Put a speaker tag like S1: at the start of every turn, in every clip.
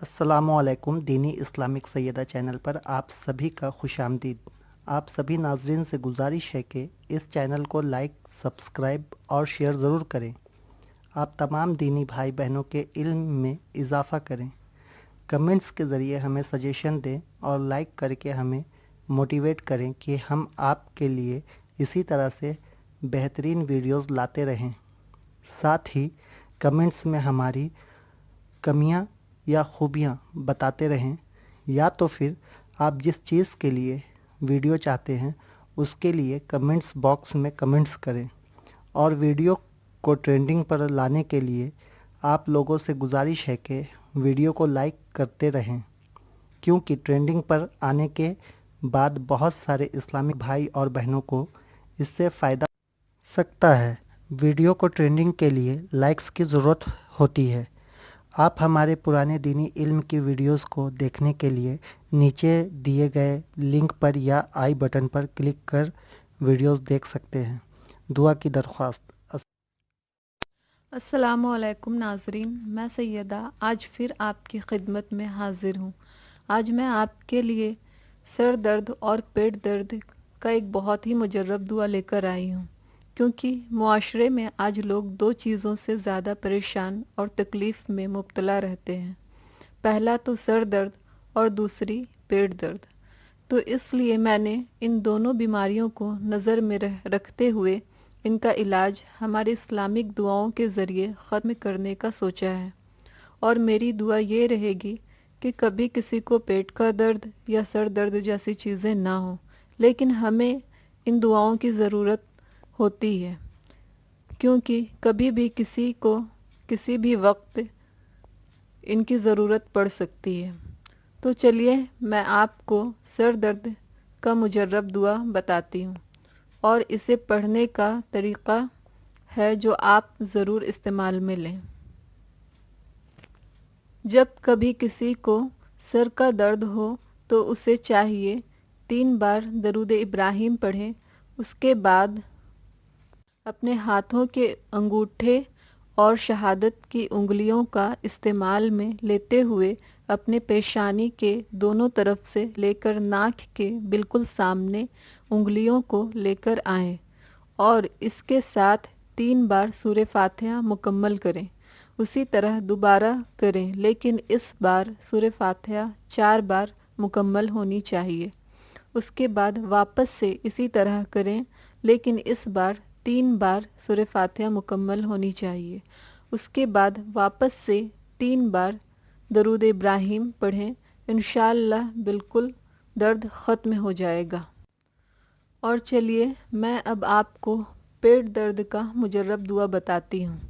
S1: अस्सलामुअलैकुम। दीनी Islamic Syeda channel पर आप सभी का खुशामदीद। आप सभी नाजरीन से गुजारिश है कि इस चैनल को लाइक, सब्सक्राइब और शेयर ज़रूर करें। आप तमाम दीनी भाई बहनों के इल्म में इजाफ़ा करें। कमेंट्स के ज़रिए हमें सजेशन दें और लाइक करके हमें मोटिवेट करें कि हम आपके लिए इसी तरह से बेहतरीन वीडियोस लाते रहें। साथ ही कमेंट्स में हमारी कमियां या खूबियां बताते रहें, या तो फिर आप जिस चीज़ के लिए वीडियो चाहते हैं उसके लिए कमेंट्स बॉक्स में कमेंट्स करें। और वीडियो को ट्रेंडिंग पर लाने के लिए आप लोगों से गुजारिश है कि वीडियो को लाइक करते रहें, क्योंकि ट्रेंडिंग पर आने के बाद बहुत सारे इस्लामिक भाई और बहनों को इससे फ़ायदा सकता है। वीडियो को ट्रेंडिंग के लिए लाइक्स की ज़रूरत होती है। आप हमारे पुराने दीनी इल्म की वीडियोस को देखने के लिए नीचे दिए गए लिंक पर या आई बटन पर क्लिक कर वीडियोस देख सकते हैं। दुआ की दरख्वास्त।
S2: अस्सलामुअलैकुम नाजरीन, मैं सैयदा आज फिर आपकी खिदमत में हाजिर हूँ। आज मैं आपके लिए सर दर्द और पेट दर्द का एक बहुत ही मुजर्रब दुआ लेकर आई हूँ, क्योंकि मुआशरे में आज लोग दो चीज़ों से ज़्यादा परेशान और तकलीफ़ में मुब्तला रहते हैं। पहला तो सर दर्द और दूसरी पेट दर्द। तो इसलिए मैंने इन दोनों बीमारियों को नज़र में रखते हुए इनका इलाज हमारे इस्लामिक दुआओं के ज़रिए ख़त्म करने का सोचा है। और मेरी दुआ ये रहेगी कि कभी किसी को पेट का दर्द या सर दर्द जैसी चीज़ें ना हो, लेकिन हमें इन दुआओं की ज़रूरत होती है, क्योंकि कभी भी किसी को किसी भी वक्त इनकी ज़रूरत पड़ सकती है। तो चलिए मैं आपको सर दर्द का मुजर्रब दुआ बताती हूँ, और इसे पढ़ने का तरीक़ा है जो आप ज़रूर इस्तेमाल में लें। जब कभी किसी को सर का दर्द हो तो उसे चाहिए 3 बार दरूद इब्राहिम पढ़ें। उसके बाद अपने हाथों के अंगूठे और शहादत की उंगलियों का इस्तेमाल में लेते हुए अपने पेशानी के दोनों तरफ से लेकर नाक के बिल्कुल सामने उंगलियों को लेकर आएं, और इसके साथ 3 बार सूरह फातिहा मुकम्मल करें। उसी तरह दोबारा करें, लेकिन इस बार सूरह फातिहा 4 बार मुकम्मल होनी चाहिए। उसके बाद वापस से इसी तरह करें, लेकिन इस बार 3 बार सूरह फातिहा मुकम्मल होनी चाहिए। उसके बाद वापस से 3 बार दरूद इब्राहिम पढ़ें। इंशाअल्लाह बिल्कुल दर्द ख़त्म हो जाएगा। और चलिए मैं अब आपको पेट दर्द का मुजर्रब दुआ बताती हूँ।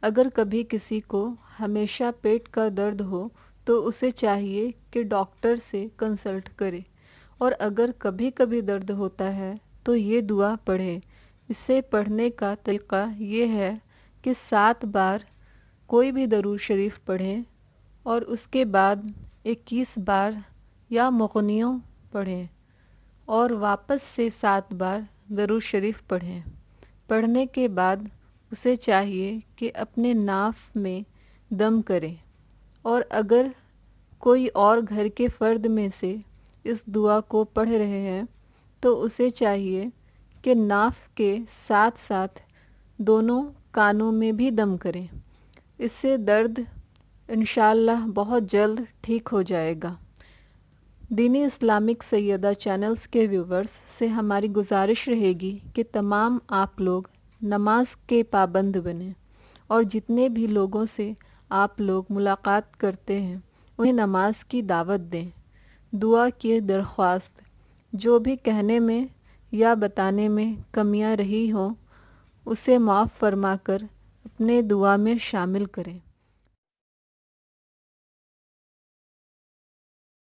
S2: अगर कभी किसी को हमेशा पेट का दर्द हो तो उसे चाहिए कि डॉक्टर से कंसल्ट करे, और अगर कभी कभी दर्द होता है तो ये दुआ पढ़े। इसे पढ़ने का तरीक़ा ये है कि 7 बार कोई भी दरूद शरीफ पढ़ें, और उसके बाद 21 बार या मुग़नियों पढ़ें, और वापस से 7 बार दरूद शरीफ पढ़ें। पढ़ने के बाद उसे चाहिए कि अपने नाफ में दम करें, और अगर कोई और घर के फ़र्द में से इस दुआ को पढ़ रहे हैं तो उसे चाहिए कि नाफ के साथ साथ दोनों कानों में भी दम करें। इससे दर्द इंशाअल्लाह बहुत जल्द ठीक हो जाएगा। दीनी इस्लामिक सैयदा चैनल्स के व्यूवर्स से हमारी गुजारिश रहेगी कि तमाम आप लोग नमाज के पाबंद बने, और जितने भी लोगों से आप लोग मुलाकात करते हैं उन्हें नमाज की दावत दें। दुआ की दरख्वास्त, जो भी कहने में या बताने में कमियां रही हों उसे माफ़ फरमा कर अपने दुआ में शामिल करें।